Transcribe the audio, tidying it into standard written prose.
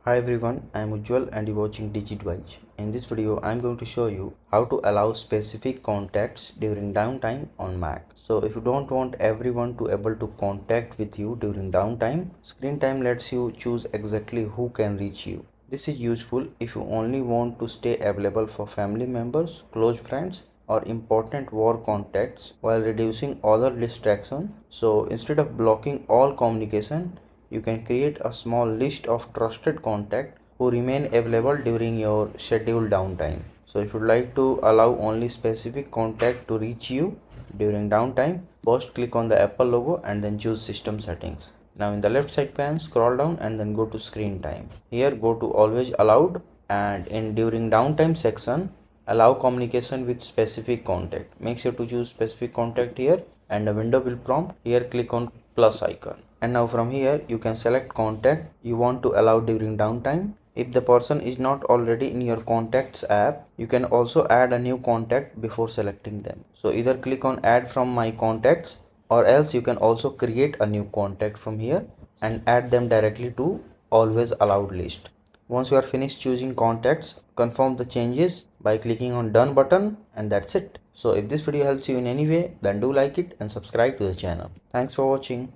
Hi everyone, I am Ujjwal and you're watching DigitWise. In this video, I am going to show you how to allow specific contacts during downtime on Mac. So if you don't want everyone to able to contact with you during downtime, Screen Time lets you choose exactly who can reach you. This is useful if you only want to stay available for family members, close friends, or important work contacts while reducing other distraction. So instead of blocking all communication, you can create a small list of trusted contacts who remain available during your scheduled downtime. So if you'd like to allow only specific contact to reach you during downtime, first click on the Apple logo and then choose System Settings. Now in the left side pane, scroll down and then go to Screen Time. Here go to Always Allowed, and in During Downtime section, allow communication with specific contact. Make sure to choose specific contact here, and a window will prompt. Here click on plus icon, and now from here you can select contact you want to allow during downtime. If the person is not already in your contacts app, you can also add a new contact before selecting them. So either click on add from my contacts, or else you can also create a new contact from here and add them directly to always allowed list. Once you are finished choosing contacts, confirm the changes by clicking on done button, and that's it. So if this video helps you in any way, then do like it and subscribe to the channel. Thanks for watching.